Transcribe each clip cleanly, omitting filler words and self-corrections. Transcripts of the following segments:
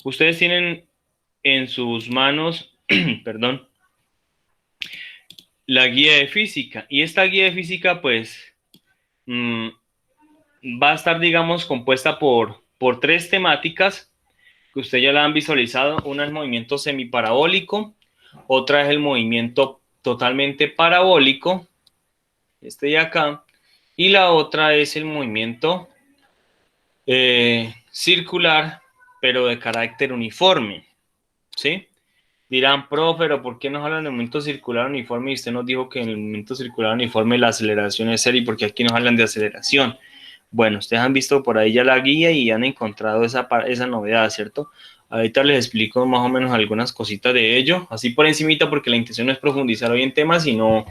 Ustedes tienen en sus manos, perdón, la guía de física. Y esta guía de física, pues, mmm, va a estar, digamos, compuesta por tres temáticas que ustedes ya la han visualizado. Una es el movimiento semiparabólico, otra es el movimiento totalmente parabólico, este de acá, y la otra es el movimiento circular, pero de carácter uniforme, ¿sí? Dirán, profe, pero ¿por qué nos hablan de movimiento circular uniforme y usted nos dijo que en el movimiento circular uniforme la aceleración es cero y porque aquí nos hablan de aceleración? Bueno, ustedes han visto por ahí ya la guía y han encontrado esa novedad, ¿cierto? Ahorita les explico más o menos algunas cositas de ello, así por encimita, porque la intención no es profundizar hoy en temas, sino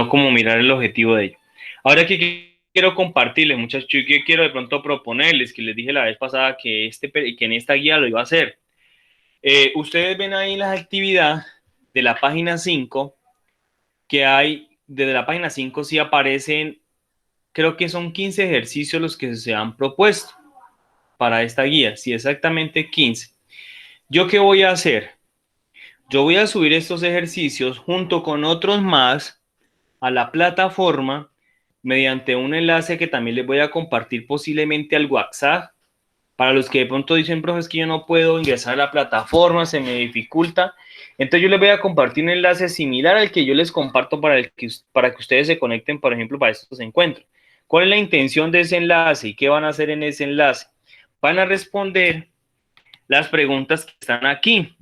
como mirar el objetivo de ello. Ahora que quiero compartirles, muchachos, y que quiero de pronto proponerles, que les dije la vez pasada que en esta guía lo iba a hacer. Ustedes ven ahí las actividades de la página 5, que hay, desde la página 5 sí aparecen, creo que son 15 ejercicios los que se han propuesto para esta guía, sí, exactamente 15. ¿Yo qué voy a hacer? Yo voy a subir estos ejercicios junto con otros más a la plataforma mediante un enlace que también les voy a compartir posiblemente al WhatsApp. Para los que de pronto dicen, profe, es que yo no puedo ingresar a la plataforma, se me dificulta. Entonces yo les voy a compartir un enlace similar al que yo les comparto para que ustedes se conecten, por ejemplo, para estos encuentros. ¿Cuál es la intención de ese enlace y qué van a hacer en ese enlace? Van a responder las preguntas que están aquí.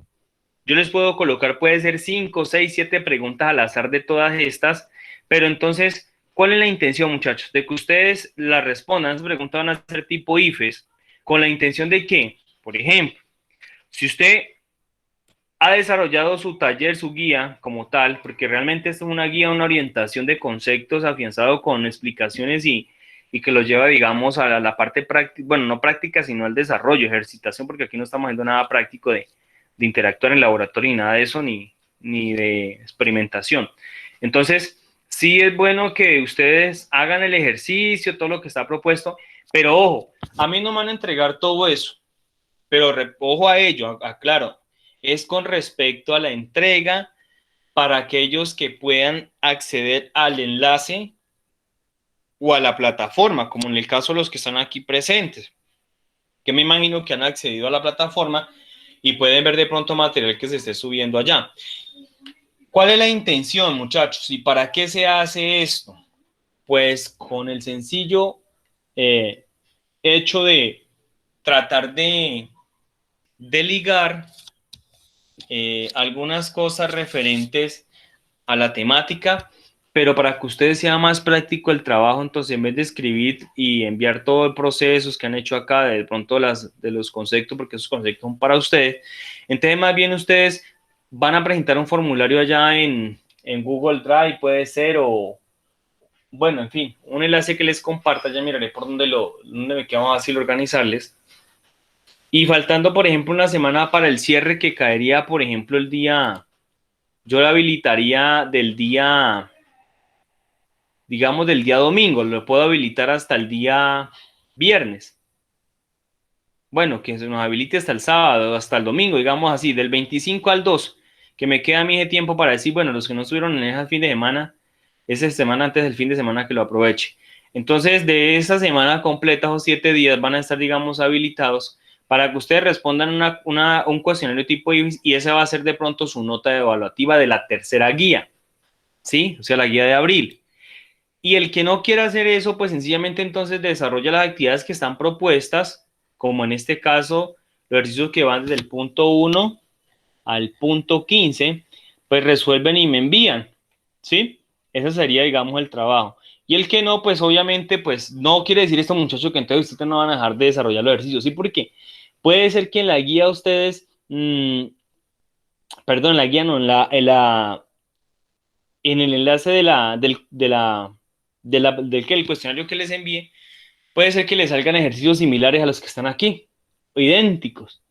Yo les puedo colocar, puede ser 5, 6, 7 preguntas al azar de todas estas, pero entonces, ¿cuál es la intención, muchachos? De que ustedes las respondan. Esas preguntas van a ser tipo IFES, con la intención de que, por ejemplo, si usted ha desarrollado su taller, su guía como tal, porque realmente es una guía, una orientación de conceptos afianzado con explicaciones y que los lleva, digamos, a la parte práctica, bueno, no práctica, sino al desarrollo, ejercitación, porque aquí no estamos haciendo nada práctico de interactuar en laboratorio, ni nada de eso, ni de experimentación. Entonces, sí es bueno que ustedes hagan el ejercicio, todo lo que está propuesto, pero ojo, a mí no me van a entregar todo eso, pero ojo a ello, aclaro, es con respecto a la entrega para aquellos que puedan acceder al enlace o a la plataforma, como en el caso de los que están aquí presentes, que me imagino que han accedido a la plataforma y pueden ver de pronto material que se esté subiendo allá. ¿Cuál es la intención, muchachos? ¿Y para qué se hace esto? Pues con el sencillo hecho de tratar de ligar algunas cosas referentes a la temática, pero para que ustedes sea más práctico el trabajo, entonces en vez de escribir y enviar todo el procesos que han hecho acá, de pronto de los conceptos, porque esos conceptos son para ustedes, entonces más bien ustedes van a presentar un formulario allá en Google Drive, puede ser, o bueno, en fin, un enlace que les comparta, ya miraré por dónde me queda más fácil organizarles. Y faltando, por ejemplo, una semana para el cierre que caería, por ejemplo, el día, yo lo habilitaría del día, digamos, del día domingo, lo puedo habilitar hasta el día viernes. Bueno, que se nos habilite hasta el sábado, hasta el domingo, digamos así, del 25 al 2, que me queda a mí de tiempo para decir, bueno, los que no estuvieron en ese fin de semana, esa semana antes del fin de semana que lo aproveche. Entonces, de esa semana completa, o 7 días, van a estar, digamos, habilitados para que ustedes respondan un cuestionario tipo IBIS y esa va a ser de pronto su nota evaluativa de la tercera guía, ¿sí? O sea, la guía de abril. Y el que no quiera hacer eso, pues sencillamente entonces desarrolla las actividades que están propuestas, como en este caso, los ejercicios que van desde el punto 1 al punto 15, pues resuelven y me envían, ¿sí? Ese sería, digamos, el trabajo. Y el que no, pues obviamente, pues no quiere decir esto, muchachos, que entonces ustedes no van a dejar de desarrollar los ejercicios, ¿sí? Porque puede ser que en la guía ustedes, perdón, en la guía no, en el enlace del que el cuestionario que les envíe, puede ser que les salgan ejercicios similares a los que están aquí, o idénticos,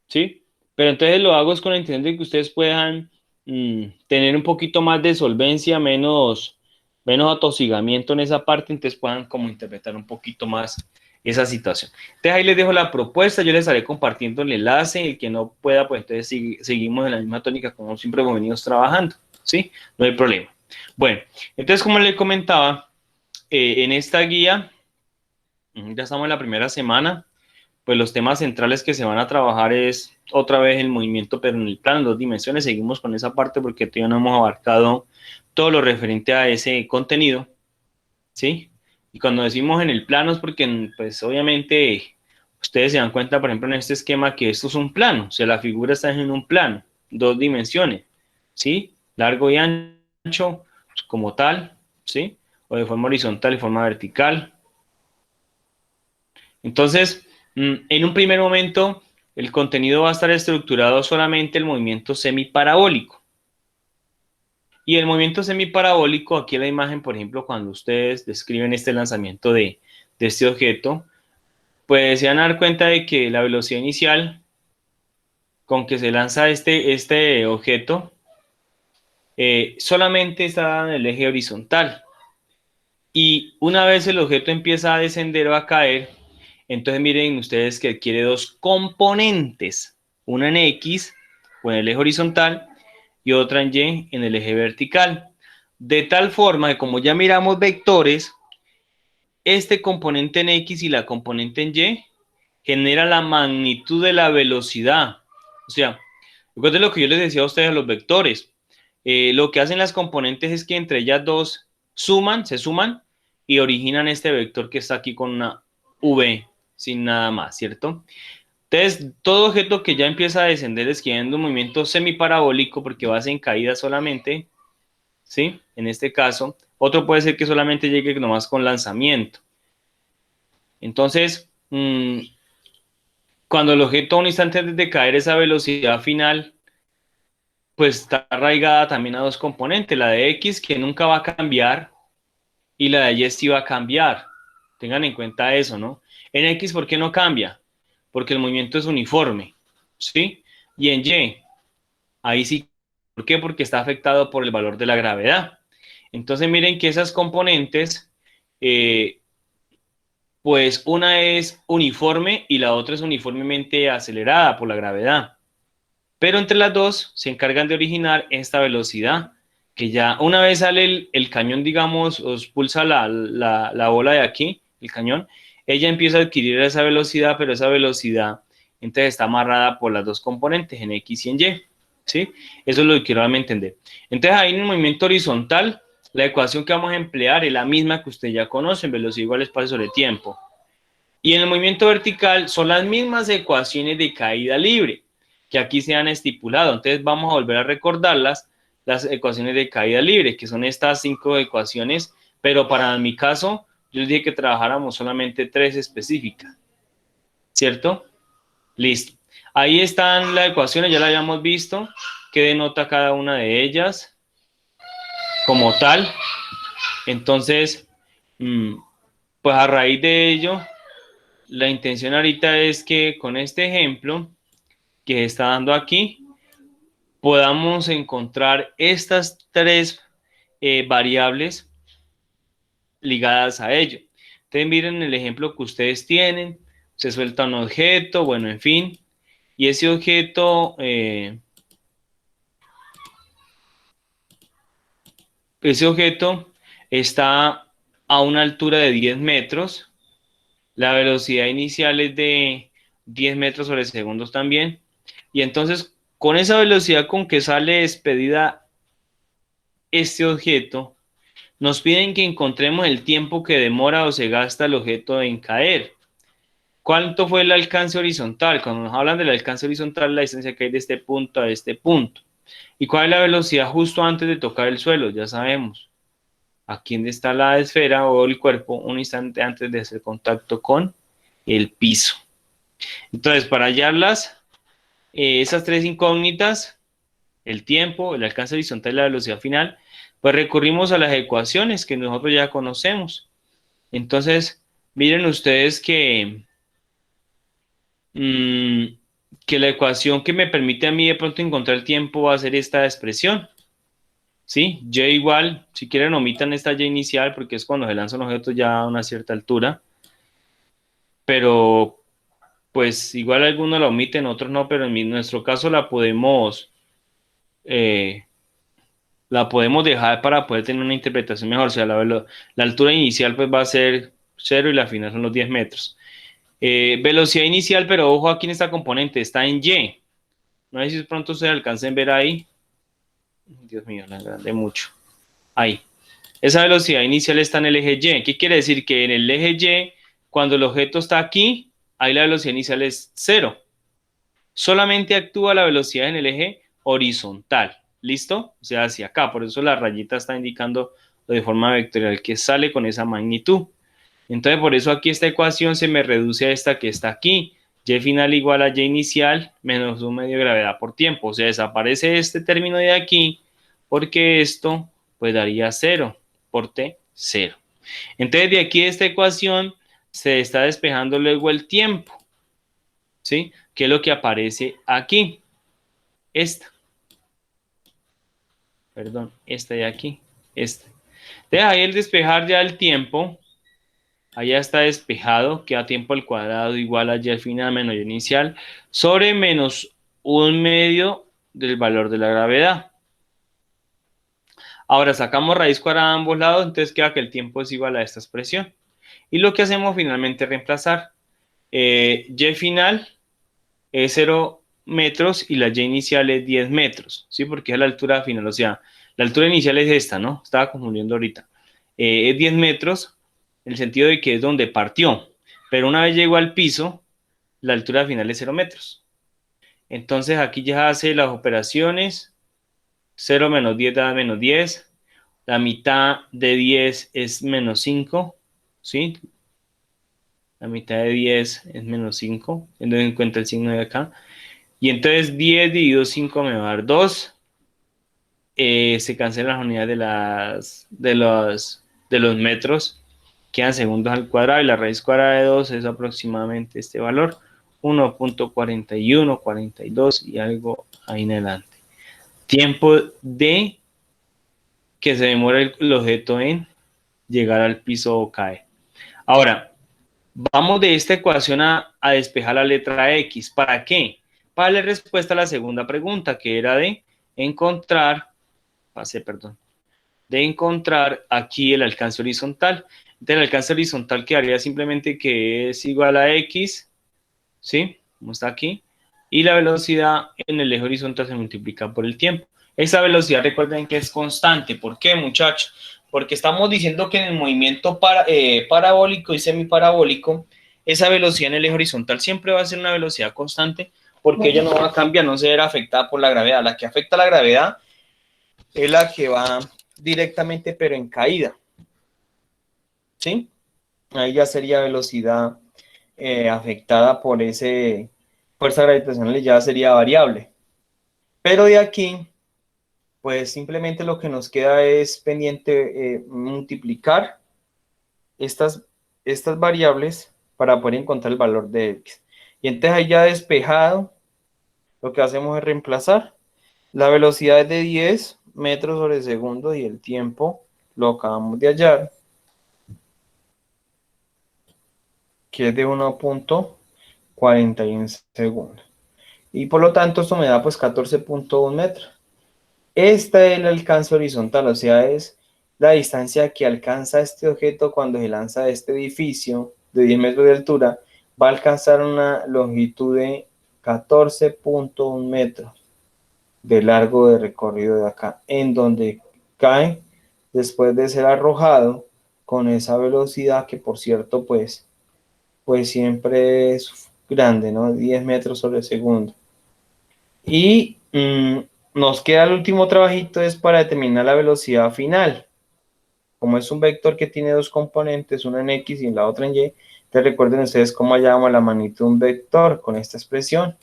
¿sí? Pero entonces lo hago es con la intención de que ustedes puedan tener un poquito más de solvencia, menos atosigamiento en esa parte, entonces puedan como interpretar un poquito más esa situación. Entonces ahí les dejo la propuesta, yo les estaré compartiendo el enlace, el que no pueda, pues entonces seguimos en la misma tónica como siempre hemos venido trabajando, ¿sí? No hay problema. Bueno, entonces como les comentaba, en esta guía, ya estamos en la primera semana, pues los temas centrales que se van a trabajar es otra vez el movimiento, pero en el plano, en 2 dimensiones, seguimos con esa parte porque todavía no hemos abarcado todo lo referente a ese contenido, ¿sí? Y cuando decimos en el plano es porque, pues obviamente, ustedes se dan cuenta, por ejemplo, en este esquema que esto es un plano, o sea, la figura está en un plano, 2 dimensiones, ¿sí? Largo y ancho, pues, como tal, ¿sí? O de forma horizontal y forma vertical. Entonces, en un primer momento, el contenido va a estar estructurado solamente el movimiento semiparabólico. Y el movimiento semiparabólico, aquí en la imagen, por ejemplo, cuando ustedes describen este lanzamiento de este objeto, pues se van a dar cuenta de que la velocidad inicial con que se lanza este objeto solamente está dada en el eje horizontal. Y una vez el objeto empieza a descender o a caer, entonces miren ustedes que adquiere dos componentes, una en X o en el eje horizontal y otra en Y en el eje vertical. De tal forma que como ya miramos vectores, este componente en X y la componente en Y genera la magnitud de la velocidad. O sea, recuerden lo que yo les decía a ustedes a los vectores. Lo que hacen las componentes es que entre ellas dos se suman y originan este vector que está aquí con una V sin nada más, ¿cierto? Entonces, todo objeto que ya empieza a descender describiendo un movimiento semiparabólico porque va a ser en caída solamente, ¿sí? En este caso, otro puede ser que solamente llegue nomás con lanzamiento. Entonces, cuando el objeto a un instante antes de caer, esa velocidad final, pues está arraigada también a dos componentes, la de X que nunca va a cambiar y la de Y sí va a cambiar. Tengan en cuenta eso, ¿no? En X, ¿por qué no cambia? Porque el movimiento es uniforme, ¿sí? Y en Y, ahí sí, ¿por qué? Porque está afectado por el valor de la gravedad. Entonces miren que esas componentes, pues una es uniforme y la otra es uniformemente acelerada por la gravedad. Pero entre las dos se encargan de originar esta velocidad, que ya una vez sale el cañón, digamos, os pulsa la bola de aquí, el cañón, ella empieza a adquirir esa velocidad, pero esa velocidad entonces está amarrada por las dos componentes, en X y en Y, ¿sí? Eso es lo que quiero darme a entender. Entonces ahí en el movimiento horizontal, la ecuación que vamos a emplear es la misma que usted ya conoce, velocidad igual espacio sobre tiempo. Y en el movimiento vertical son las mismas ecuaciones de caída libre que aquí se han estipulado. Entonces vamos a volver a recordarlas, las ecuaciones de caída libre, que son estas 5 ecuaciones, pero para mi caso, yo les dije que trabajáramos solamente 3 específicas, ¿cierto? Listo. Ahí están las ecuaciones, ya las habíamos visto, que denota cada una de ellas como tal. Entonces, pues a raíz de ello, la intención ahorita es que con este ejemplo que está dando aquí, podamos encontrar estas 3 variables ligadas a ello. Entonces miren el ejemplo que ustedes tienen, se suelta un objeto, bueno, en fin, y ese objeto está a una altura de 10 metros, la velocidad inicial es de 10 metros sobre segundos también, y entonces con esa velocidad con que sale despedida este objeto, nos piden que encontremos el tiempo que demora o se gasta el objeto en caer. ¿Cuánto fue el alcance horizontal? Cuando nos hablan del alcance horizontal, la distancia que hay de este punto a este punto. ¿Y cuál es la velocidad justo antes de tocar el suelo? Ya sabemos. Aquí está la esfera o el cuerpo un instante antes de hacer contacto con el piso. Entonces, para hallarlas, esas 3 incógnitas, el tiempo, el alcance horizontal y la velocidad final, pues recurrimos a las ecuaciones que nosotros ya conocemos. Entonces, miren ustedes mmm, que la ecuación que me permite a mí de pronto encontrar el tiempo va a ser esta expresión, ¿sí? Y igual, si quieren omitan esta y inicial porque es cuando se lanza un objeto ya a una cierta altura. pero pues igual algunos la omiten, otros no, pero en nuestro caso eh, la podemos dejar para poder tener una interpretación mejor. O sea, la altura inicial pues va a ser 0 y la final son los 10 metros. Velocidad inicial, pero ojo aquí en esta componente, está en Y. No sé si pronto se alcancen a ver ahí. Dios mío, la grande mucho. Ahí. Esa velocidad inicial está en el eje Y. ¿Qué quiere decir? Que en el eje Y, cuando el objeto está aquí, ahí la velocidad inicial es 0. Solamente actúa la velocidad en el eje horizontal. ¿Listo? O sea, hacia acá. Por eso la rayita está indicando de forma vectorial que sale con esa magnitud. Entonces, por eso aquí esta ecuación se me reduce a esta que está aquí. Y final igual a Y inicial menos un medio de gravedad por tiempo. O sea, desaparece este término de aquí porque esto pues daría 0 por T, 0. Entonces, de aquí de esta ecuación se está despejando luego el tiempo. ¿Sí? ¿Qué es lo que aparece aquí? Esta. Perdón, esta de aquí. Esta. Entonces, ahí el despejar ya el tiempo. Allá está despejado, queda tiempo al cuadrado igual a y al final menos y inicial, sobre menos un medio del valor de la gravedad. Ahora sacamos raíz cuadrada a ambos lados, entonces queda que el tiempo es igual a esta expresión. Y lo que hacemos finalmente es reemplazar. Y final es 0 metros y la y inicial es 10 metros, ¿sí? Porque es la altura final, o sea, la altura inicial es esta, ¿no? Estaba confundiendo ahorita. Es 10 metros, en el sentido de que es donde partió, pero una vez llegó al piso, la altura final es 0 metros. Entonces aquí ya hace las operaciones, 0 menos 10 da menos 10, la mitad de 10 es menos 5, ¿sí? La mitad de 10 es menos 5, teniendo en cuenta el signo de acá. Y entonces 10 dividido 5 me va a dar 2. Se cancelan las unidades de los metros. Quedan segundos al cuadrado y la raíz cuadrada de 2 es aproximadamente este valor. 1.41, 42 y algo ahí en adelante. Tiempo de que se demora el objeto en llegar al piso o caer. Ahora, vamos de esta ecuación a despejar la letra X. ¿Para qué? Para darle respuesta a la segunda pregunta, que era de encontrar, de encontrar aquí el alcance horizontal. Entonces, el alcance horizontal quedaría simplemente que es igual a X, ¿sí? Como está aquí. Y la velocidad en el eje horizontal se multiplica por el tiempo. Esa velocidad, recuerden que es constante. ¿Por qué, muchachos? Porque estamos diciendo que en el movimiento parabólico y semiparabólico, esa velocidad en el eje horizontal siempre va a ser una velocidad constante porque ella no va a cambiar, no se verá afectada por la gravedad. La que afecta la gravedad es la que va directamente, pero en caída. ¿Sí? Ahí ya sería velocidad afectada por ese fuerza gravitacional y ya sería variable. Pero de aquí, pues simplemente lo que nos queda es pendiente multiplicar estas variables para poder encontrar el valor de X. Y entonces ahí ya despejado, lo que hacemos es reemplazar. La velocidad es de 10 metros sobre segundo y el tiempo lo acabamos de hallar, que es de 1.41 segundos. Y por lo tanto esto me da pues 14.1 metros. Este es el alcance horizontal, o sea, es la distancia que alcanza este objeto cuando se lanza de este edificio de 10 metros de altura, va a alcanzar una longitud de 14.1 metros de largo de recorrido de acá, en donde cae después de ser arrojado con esa velocidad que por cierto pues siempre es grande, ¿no? 10 metros sobre segundo. Y nos queda el último trabajito es para determinar la velocidad final. Como es un vector que tiene dos componentes, una en X y la otra en Y, te recuerden ustedes cómo llamamos la magnitud de un vector con esta expresión,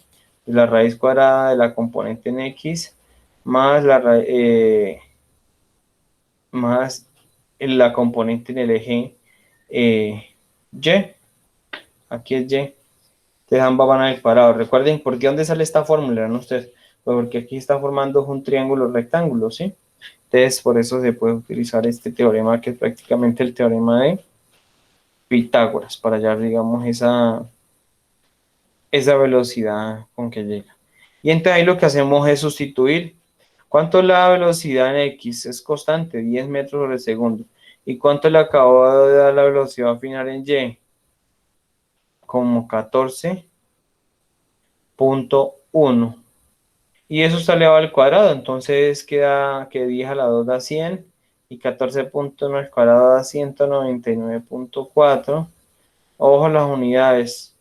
la raíz cuadrada de la componente en X más la componente en el eje Y. Aquí es Y. Entonces ambas van al cuadrado. Recuerden, ¿por qué dónde sale esta fórmula? ¿No? Ustedes, pues porque aquí está formando un triángulo rectángulo, ¿sí? Entonces, por eso se puede utilizar este teorema, que es prácticamente el teorema de Pitágoras para hallar, digamos, esa velocidad con que llega. Y entonces ahí lo que hacemos es sustituir. ¿Cuánto es la velocidad en X? Es constante, 10 metros sobre segundo. ¿Y cuánto le acabo de dar la velocidad final en Y? Como 14,1. Y eso está elevado al cuadrado, entonces queda que 10 a la 2 da 100 y 14,1 al cuadrado da 199,4. Ojo las unidades,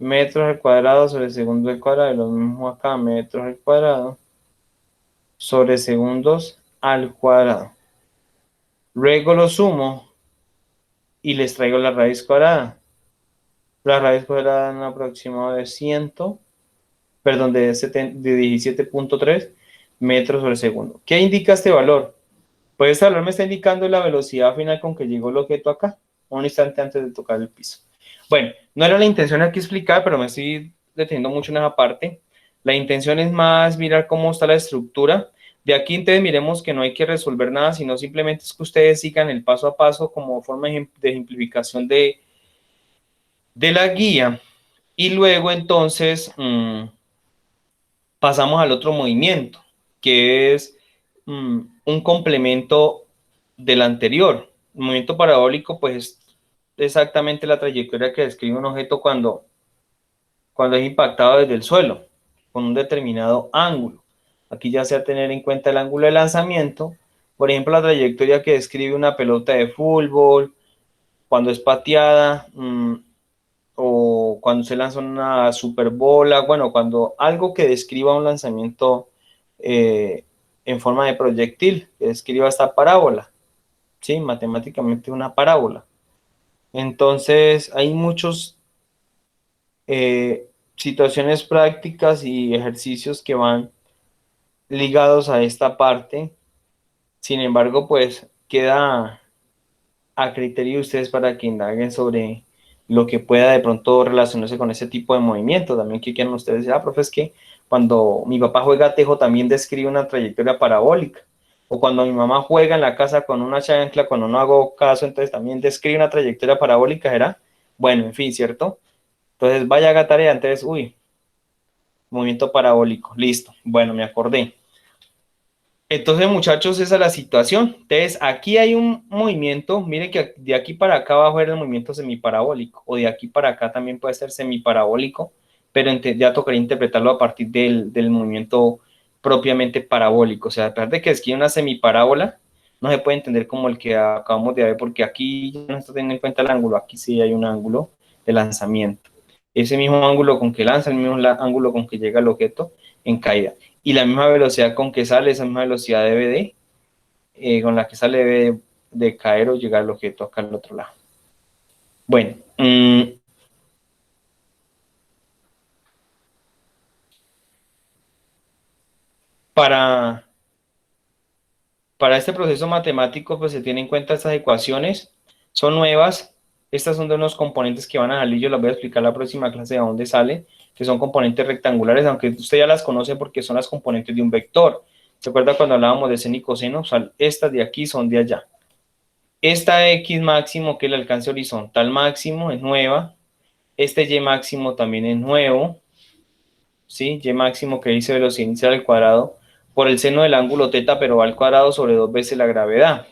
metros al cuadrado sobre segundo al cuadrado, y lo mismo acá, metros al cuadrado sobre segundos al cuadrado. Luego lo sumo y les traigo la raíz cuadrada. La raíz cuadrada en un aproximado de 100, perdón, de 17,3 metros sobre segundo. ¿Qué indica este valor? Pues este valor me está indicando la velocidad final con que llegó el objeto acá, un instante antes de tocar el piso. Bueno, no era la intención aquí explicar, pero me estoy deteniendo mucho en esa parte. La intención es más mirar cómo está la estructura. De aquí entonces miremos que no hay que resolver nada, sino simplemente es que ustedes sigan el paso a paso como forma de ejemplificación de la guía. Y luego entonces pasamos al otro movimiento, que es un complemento del anterior. El movimiento parabólico, pues, es exactamente la trayectoria que describe un objeto cuando es impactado desde el suelo, con un determinado ángulo. Aquí ya sea tener en cuenta el ángulo de lanzamiento, por ejemplo, la trayectoria que describe una pelota de fútbol, cuando es pateada, o cuando se lanza una superbola, bueno, cuando algo que describa un lanzamiento en forma de proyectil, que describa esta parábola, ¿sí? Matemáticamente una parábola. Entonces, hay muchos situaciones prácticas y ejercicios que van ligados a esta parte. Sin embargo, pues queda a criterio de ustedes para que indaguen sobre lo que pueda de pronto relacionarse con ese tipo de movimiento. También que quieran ustedes decir, profe, es que cuando mi papá juega tejo también describe una trayectoria parabólica. O cuando mi mamá juega en la casa con una chancla, cuando no hago caso, entonces también describe una trayectoria parabólica, ¿era? Bueno, en fin, ¿cierto? Entonces vaya a haga tarea, entonces, movimiento parabólico, listo. Bueno, me acordé. Entonces, muchachos, esa es la situación. Entonces, aquí hay un movimiento, miren que de aquí para acá va a haber el movimiento semiparabólico, o de aquí para acá también puede ser semiparabólico, pero ya tocaría interpretarlo a partir del movimiento propiamente parabólico. O sea, a pesar de que es que hay una semiparábola, no se puede entender como el que acabamos de ver, porque aquí no está teniendo en cuenta el ángulo, aquí sí hay un ángulo de lanzamiento. Ese mismo ángulo con que lanza, el mismo ángulo con que llega el objeto en caída. Y la misma velocidad con que sale, esa misma velocidad debe con la que sale debe de caer o llegar el objeto acá al otro lado. Bueno, para, para este proceso matemático, pues se tienen en cuenta estas ecuaciones, son nuevas, estas son de unos componentes que van a salir, yo las voy a explicar la próxima clase de dónde salen, que son componentes rectangulares, aunque usted ya las conoce porque son las componentes de un vector. ¿Se acuerda cuando hablábamos de seno y coseno? O sea, estas de aquí son de allá. Esta X máximo, que es el alcance horizontal máximo, es nueva. Este Y máximo también es nuevo. ¿Sí? Y máximo que dice velocidad inicial al cuadrado por el seno del ángulo θ, pero va al cuadrado sobre 2 veces la gravedad.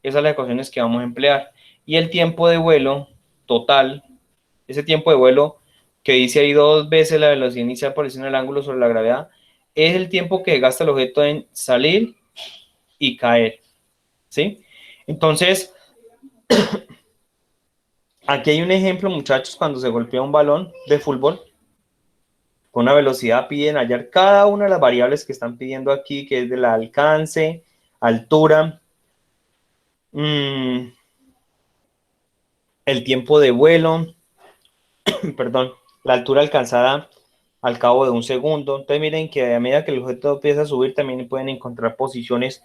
Esas son las ecuaciones que vamos a emplear. Y el tiempo de vuelo total, ese tiempo de vuelo que dice ahí 2 veces la velocidad inicial por el seno del ángulo sobre la gravedad, es el tiempo que gasta el objeto en salir y caer. ¿Sí? Entonces, aquí hay un ejemplo, muchachos, cuando se golpea un balón de fútbol con una velocidad, piden hallar cada una de las variables que están pidiendo aquí, que es de la alcance, altura, el tiempo de vuelo, perdón, la altura alcanzada al cabo de un segundo. Entonces miren que a medida que el objeto empieza a subir, también pueden encontrar posiciones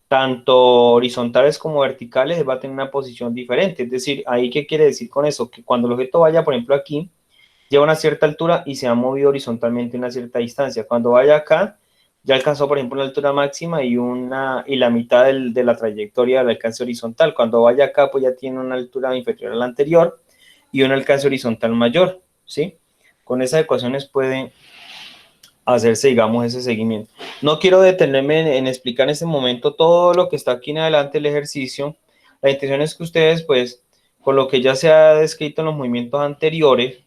tanto horizontales como verticales, va a tener una posición diferente. Es decir, ¿ahí qué quiere decir con eso? Que cuando el objeto vaya, por ejemplo, aquí, lleva una cierta altura y se ha movido horizontalmente una cierta distancia. Cuando vaya acá, ya alcanzó, por ejemplo, una altura máxima y la mitad de la trayectoria del alcance horizontal. Cuando vaya acá, pues ya tiene una altura inferior a la anterior y un alcance horizontal mayor, ¿sí? Con esas ecuaciones puede hacerse, digamos, ese seguimiento. No quiero detenerme en explicar en este momento todo lo que está aquí en adelante el ejercicio. La intención es que ustedes, pues, con lo que ya se ha descrito en los movimientos anteriores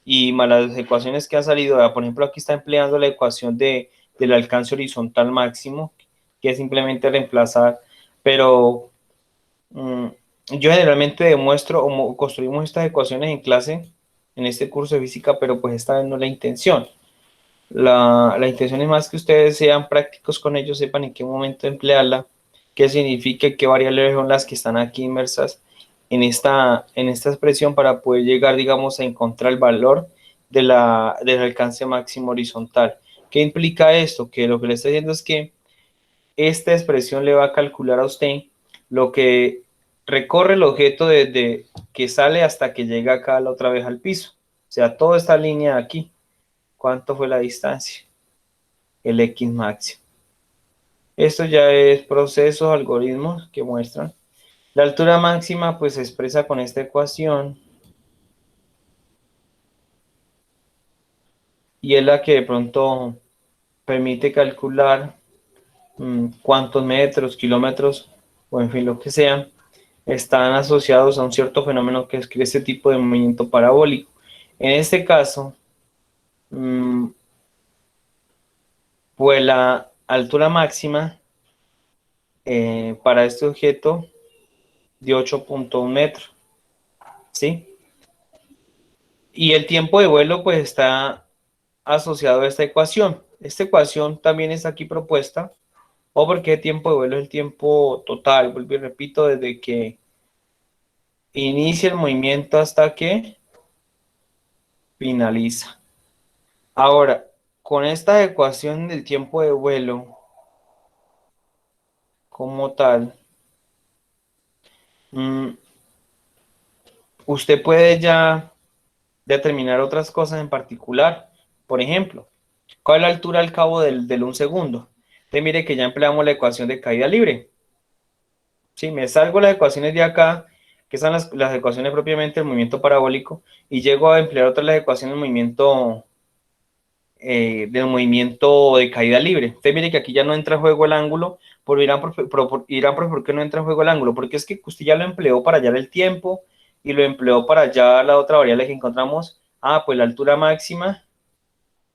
y más las ecuaciones que han salido, por ejemplo, aquí está empleando la ecuación del alcance horizontal máximo, que es simplemente reemplazar, pero yo generalmente demuestro o construimos estas ecuaciones en clase, en este curso de física, pero pues esta vez no es la intención. La intención es más que ustedes sean prácticos con ellos, sepan en qué momento emplearla, qué significa, qué variables son las que están aquí inmersas en esta expresión para poder llegar, digamos, a encontrar el valor del alcance máximo horizontal. ¿Qué implica esto? Que lo que le estoy diciendo es que esta expresión le va a calcular a usted lo que recorre el objeto desde que sale hasta que llega acá la otra vez al piso. O sea, toda esta línea de aquí, ¿cuánto fue la distancia? El X máximo. Esto ya es procesos, algoritmos que muestran. La altura máxima pues se expresa con esta ecuación y es la que de pronto permite calcular cuántos metros, kilómetros o en fin lo que sea están asociados a un cierto fenómeno que es este tipo de movimiento parabólico. En este caso, pues la altura máxima para este objeto de 8.1 metros, ¿sí? Y el tiempo de vuelo pues está asociado a esta ecuación. Esta ecuación también está aquí propuesta, o porque el tiempo de vuelo es el tiempo total, vuelvo y repito, desde que inicia el movimiento hasta que finaliza. Ahora, con esta ecuación del tiempo de vuelo como tal, usted puede ya determinar otras cosas en particular. Por ejemplo, ¿cuál es la altura al cabo del un segundo? Entonces mire que ya empleamos la ecuación de caída libre. Sí, me salgo las ecuaciones de acá, que son las ecuaciones propiamente del movimiento parabólico, y llego a emplear otras las ecuaciones del movimiento de caída libre. Entonces mire que aquí ya no entra en juego el ángulo, dirán, ¿por qué no entra en juego el ángulo? Porque es que usted ya lo empleó para hallar el tiempo y lo empleó para hallar la otra variable que encontramos, pues la altura máxima,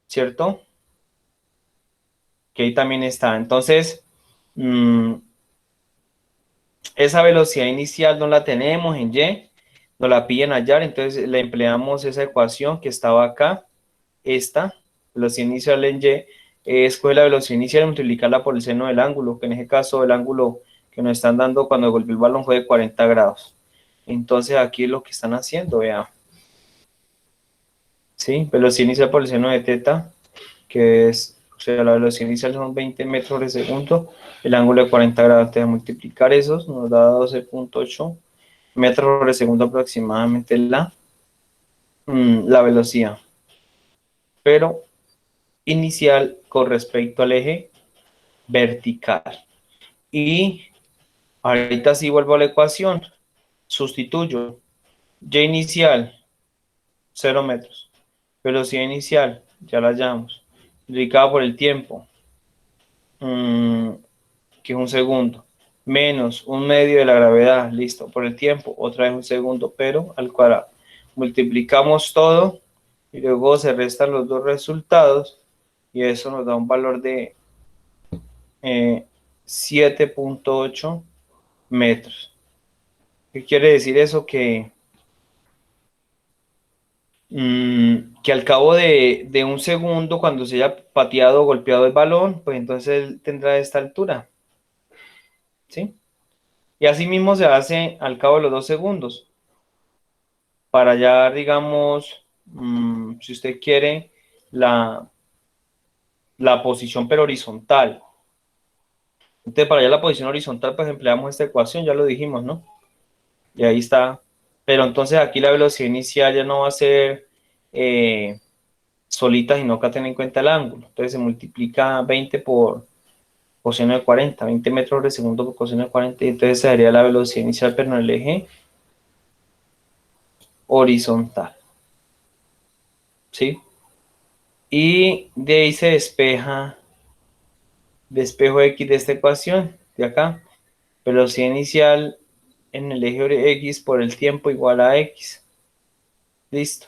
¿cierto? Que ahí también está. Entonces, esa velocidad inicial no la tenemos en Y, nos la piden hallar, entonces le empleamos esa ecuación que estaba acá, esta, velocidad inicial en Y, escoge la velocidad inicial y multiplicarla por el seno del ángulo, que en este caso el ángulo que nos están dando cuando golpeó el balón fue de 40 grados. Entonces aquí es lo que están haciendo, vea. ¿Sí? Velocidad inicial por el seno de teta, que es, o sea, la velocidad inicial son 20 metros por segundo, el ángulo de 40 grados, antes de multiplicar esos, nos da 12.8 metros por segundo aproximadamente la velocidad, pero inicial con respecto al eje vertical. Y ahorita sí vuelvo a la ecuación, sustituyo y inicial 0 metros, velocidad inicial, ya la hallamos, multiplicada por el tiempo, que es un segundo, menos un medio de la gravedad, listo, por el tiempo, otra vez un segundo, pero al cuadrado. Multiplicamos todo y luego se restan los dos resultados y eso nos da un valor de 7.8 metros. ¿Qué quiere decir eso? Que al cabo de un segundo, cuando se haya pateado o golpeado el balón, pues entonces él tendrá esta altura, ¿sí? Y así mismo se hace al cabo de los 2 segundos. Para hallar, digamos, si usted quiere, la posición pero horizontal. Entonces, para hallar la posición horizontal, pues empleamos esta ecuación, ya lo dijimos, ¿no? Y ahí está. Pero entonces aquí la velocidad inicial ya no va a ser solitas y no acá tener en cuenta el ángulo. Entonces se multiplica 20 por coseno de 40, 20 metros por segundo por coseno de 40, y entonces se daría la velocidad inicial, pero en el eje horizontal, ¿sí? Y de ahí se despejo X de esta ecuación, de acá, velocidad inicial en el eje X por el tiempo igual a X. Listo.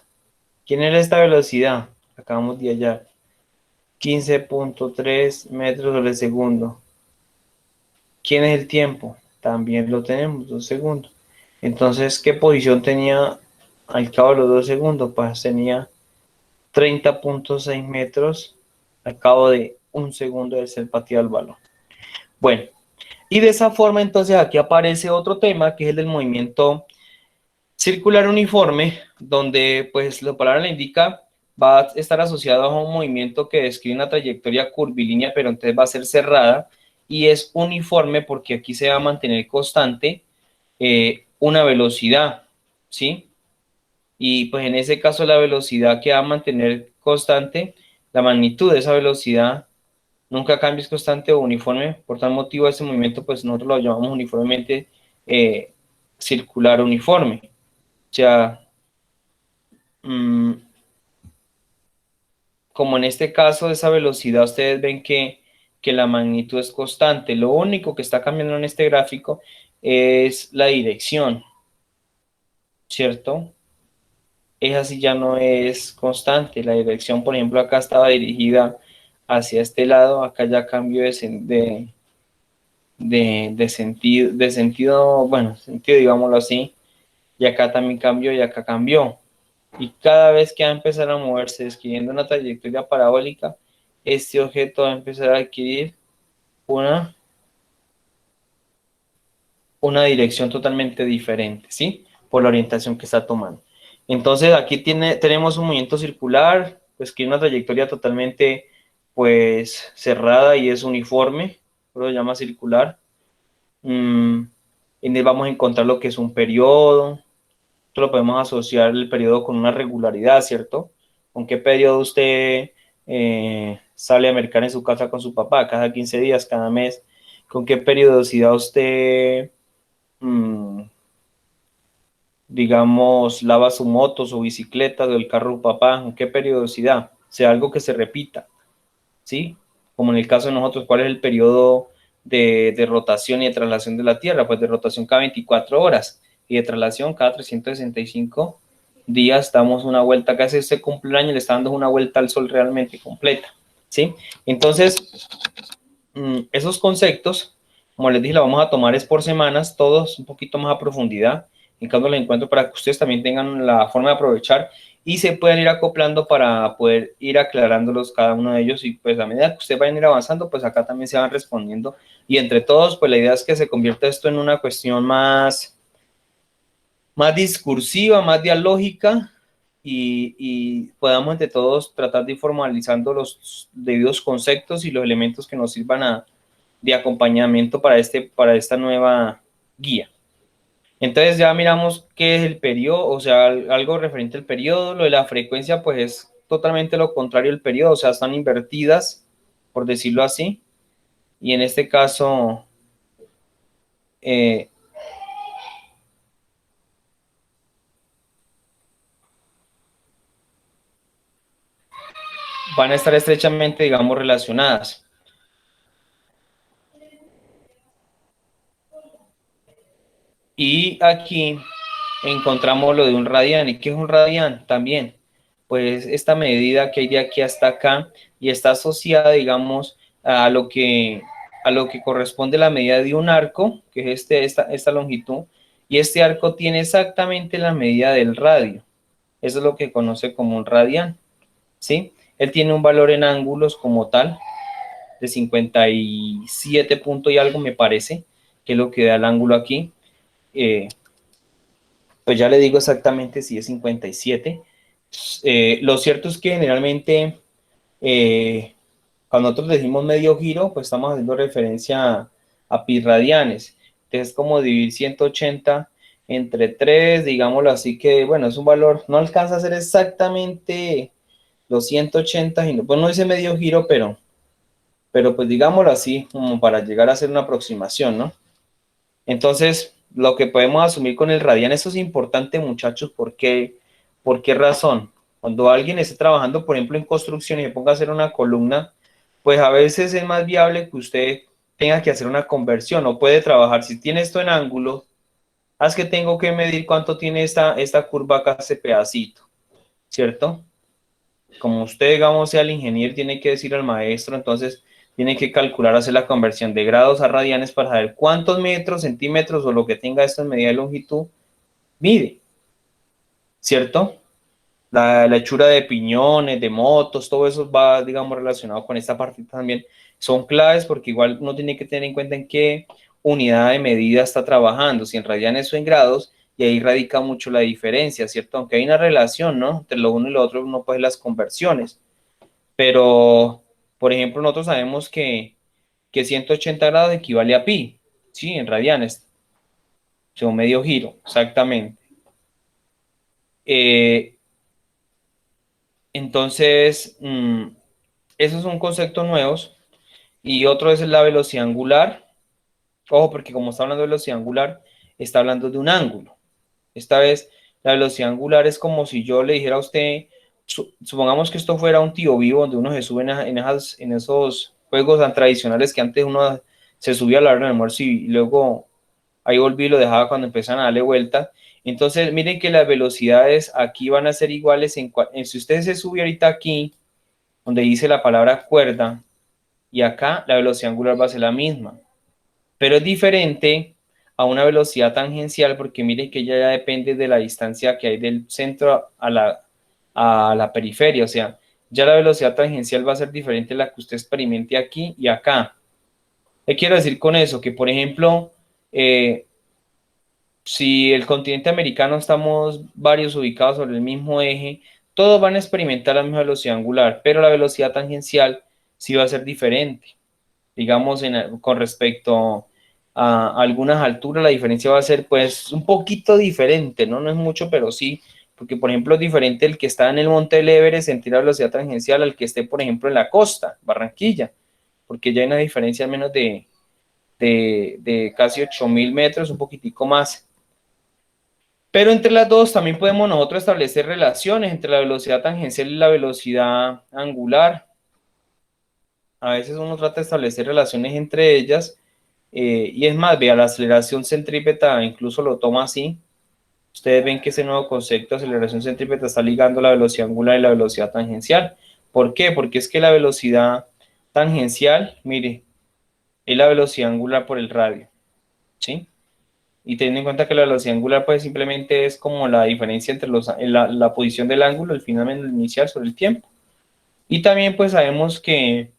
¿Quién era esta velocidad? Acabamos de hallar. 15.3 metros sobre segundo. ¿Quién es el tiempo? También lo tenemos, 2 segundos. Entonces, ¿qué posición tenía al cabo de los 2 segundos? Pues tenía 30.6 metros al cabo de un segundo de ser pateado el balón. Bueno, y de esa forma entonces aquí aparece otro tema que es el del movimiento circular uniforme, donde pues la palabra le indica va a estar asociado a un movimiento que describe una trayectoria curvilínea, pero entonces va a ser cerrada y es uniforme porque aquí se va a mantener constante una velocidad, ¿sí? Y pues en ese caso la velocidad que va a mantener constante, la magnitud de esa velocidad nunca cambia, es constante o uniforme, por tal motivo ese movimiento pues nosotros lo llamamos uniformemente circular uniforme. O sea, como en este caso, esa velocidad, ustedes ven que la magnitud es constante. Lo único que está cambiando en este gráfico es la dirección, ¿cierto? Esa sí ya no es constante. La dirección, por ejemplo, acá estaba dirigida hacia este lado, acá ya cambió de sentido, bueno, sentido, digámoslo así, y acá también cambió y acá cambió. Y cada vez que va a empezar a moverse describiendo una trayectoria parabólica, este objeto va a empezar a adquirir una, una dirección totalmente diferente, ¿sí? Por la orientación que está tomando. Entonces aquí tenemos un movimiento circular, pues que es una trayectoria totalmente pues cerrada y es uniforme, lo llama circular. En él vamos a encontrar lo que es un periodo. Esto lo podemos asociar el periodo con una regularidad, ¿cierto? ¿Con qué periodo usted sale a mercar en su casa con su papá? ¿Cada 15 días, cada mes? ¿Con qué periodicidad usted, digamos, lava su moto, su bicicleta o el carro de papá? ¿Con qué periodicidad? O sea, algo que se repita, ¿sí? Como en el caso de nosotros, ¿cuál es el periodo de rotación y de traslación de la Tierra? Pues de rotación cada 24 horas y de traslación cada 365 días damos una vuelta, casi se cumple el año, le está dando una vuelta al Sol realmente completa, ¿sí? Entonces, esos conceptos, como les dije, la vamos a tomar es por semanas, todos un poquito más a profundidad, en cada encuentro para que ustedes también tengan la forma de aprovechar y se puedan ir acoplando para poder ir aclarándolos cada uno de ellos y pues a medida que ustedes vayan a ir avanzando, pues acá también se van respondiendo y entre todos, pues la idea es que se convierta esto en una cuestión más discursiva, más dialógica y podamos entre todos tratar de ir formalizando los debidos conceptos y los elementos que nos sirvan de acompañamiento para esta nueva guía. Entonces ya miramos qué es el periodo, o sea, algo referente al periodo. Lo de la frecuencia pues es totalmente lo contrario al periodo, o sea, están invertidas, por decirlo así, y en este caso eh, van a estar estrechamente, digamos, relacionadas. Y aquí encontramos lo de un radián. ¿Y qué es un radián? También, pues esta medida que hay de aquí hasta acá y está asociada, digamos, a lo que corresponde la medida de un arco, que es esta longitud, y este arco tiene exactamente la medida del radio. Eso es lo que conoce como un radián, ¿sí? Él tiene un valor en ángulos como tal, de 57 puntos y algo me parece, que es lo que da el ángulo aquí. Pues ya le digo exactamente si es 57. Lo cierto es que generalmente cuando nosotros decimos medio giro, pues estamos haciendo referencia a pi radianes. Entonces es como dividir 180 entre 3, digámoslo así que, bueno, es un valor, no alcanza a ser exactamente los 180, y pues no dice medio giro, pero pues digámoslo así, como para llegar a hacer una aproximación, ¿no? Entonces, lo que podemos asumir con el radian, eso es importante, muchachos, ¿por qué razón? Cuando alguien esté trabajando, por ejemplo, en construcción y se ponga a hacer una columna, pues a veces es más viable que usted tenga que hacer una conversión, o puede trabajar, si tiene esto en ángulo, haz que tengo que medir cuánto tiene esta curva acá, ese pedacito, ¿cierto? Como usted, digamos, sea el ingeniero, tiene que decir al maestro, entonces tiene que calcular, hacer la conversión de grados a radianes para saber cuántos metros, centímetros o lo que tenga esto en medida de longitud mide, ¿cierto? La hechura de piñones, de motos, todo eso va, digamos, relacionado con esta parte también. Son claves porque igual uno tiene que tener en cuenta en qué unidad de medida está trabajando, si en radianes o en grados, y ahí radica mucho la diferencia, ¿cierto? Aunque hay una relación, ¿no? Entre lo uno y lo otro, uno puede las conversiones. Pero, por ejemplo, nosotros sabemos que 180 grados equivale a pi, ¿sí? En radianes, o sea, un medio giro, exactamente. Eh, entonces, esos son conceptos nuevos. Y otro es la velocidad angular. Ojo, porque como está hablando de velocidad angular, está hablando de un ángulo. Esta vez, la velocidad angular es como si yo le dijera a usted, supongamos que esto fuera un tío vivo, donde uno se sube en esos juegos tan tradicionales que antes uno se subía a la hora del almuerzo y luego ahí volví y lo dejaba cuando empiezan a darle vuelta. Entonces, miren que las velocidades aquí van a ser iguales si usted se sube ahorita aquí, donde dice la palabra cuerda, y acá la velocidad angular va a ser la misma, pero es diferente a una velocidad tangencial porque mire que ella ya depende de la distancia que hay del centro a la periferia, o sea, ya la velocidad tangencial va a ser diferente a la que usted experimente aquí y acá. ¿Qué quiero decir con eso? Que por ejemplo, si el continente americano estamos varios ubicados sobre el mismo eje, todos van a experimentar la misma velocidad angular, pero la velocidad tangencial sí va a ser diferente. Digamos, con respecto a algunas alturas, la diferencia va a ser pues un poquito diferente, ¿no? No es mucho, pero sí, porque por ejemplo es diferente el que está en el Monte del Everest sentir la velocidad tangencial al que esté, por ejemplo, en la costa, Barranquilla, porque ya hay una diferencia al menos de casi 8.000 metros, un poquitico más. Pero entre las dos también podemos nosotros establecer relaciones entre la velocidad tangencial y la velocidad angular. A veces uno trata de establecer relaciones entre ellas, y es más, vea, la aceleración centrípeta incluso lo toma así. Ustedes ven que ese nuevo concepto de aceleración centrípeta está ligando la velocidad angular y la velocidad tangencial. ¿Por qué? Porque es que la velocidad tangencial, mire, es la velocidad angular por el radio, ¿sí? Y teniendo en cuenta que la velocidad angular pues simplemente es como la diferencia entre la posición del ángulo, el final inicial sobre el tiempo. Y también pues sabemos que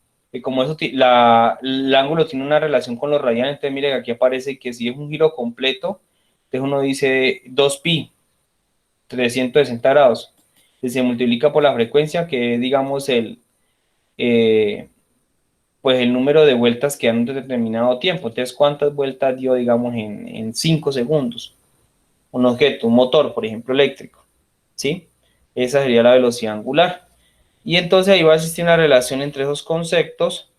como eso el ángulo tiene una relación con los radianes, entonces mire que aquí aparece que si es un giro completo, entonces uno dice 2pi, 360 grados, que se multiplica por la frecuencia, que es digamos eh, pues el número de vueltas que dan un determinado tiempo. Entonces, ¿cuántas vueltas dio, digamos, en 5 segundos? Un objeto, un motor, por ejemplo, eléctrico, ¿sí? Esa sería la velocidad angular. Y entonces ahí va a existir una relación entre esos conceptos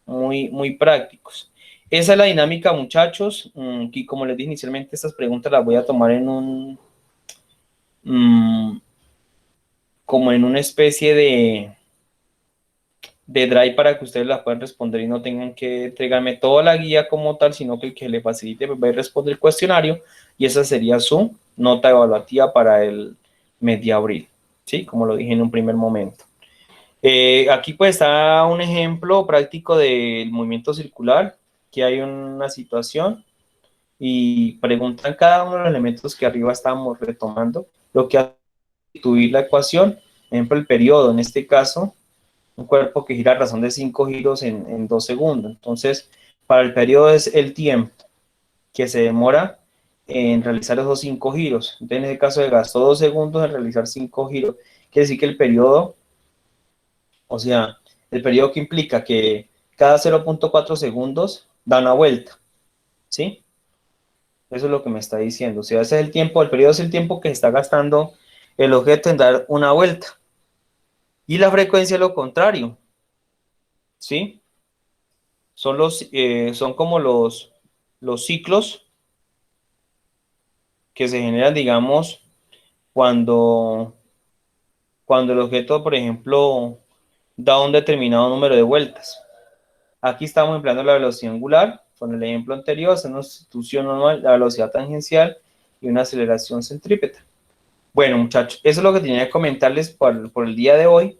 muy prácticos. Esa es la dinámica, muchachos, y como les dije inicialmente, estas preguntas las voy a tomar mm, como en una especie de drive para que ustedes las puedan responder y no tengan que entregarme toda la guía como tal, sino que el que le facilite va a responder el cuestionario y esa sería su nota evaluativa para el mes de abril, ¿sí? Como lo dije en un primer momento. Aquí pues está un ejemplo práctico del movimiento circular, que hay una situación y preguntan cada uno de los elementos que arriba estábamos retomando, lo que hace sustituir la ecuación, por ejemplo el periodo, en este caso, un cuerpo que gira a razón de 5 giros en 2 segundos. Entonces, para el periodo es el tiempo que se demora en realizar esos 5 giros. Entonces, en este caso, se gastó 2 segundos en realizar 5 giros. Quiere decir que el periodo, o sea, el periodo que implica que cada 0.4 segundos da una vuelta, ¿sí? Eso es lo que me está diciendo. O sea, ese es el tiempo, el periodo es el tiempo que está gastando el objeto en dar una vuelta. Y la frecuencia es lo contrario, ¿sí? Son como los ciclos que se generan, digamos, cuando, cuando el objeto, por ejemplo, da un determinado número de vueltas. Aquí estamos empleando la velocidad angular, con el ejemplo anterior, es una sustitución normal, la velocidad tangencial y una aceleración centrípeta. Bueno, muchachos, eso es lo que tenía que comentarles por el día de hoy.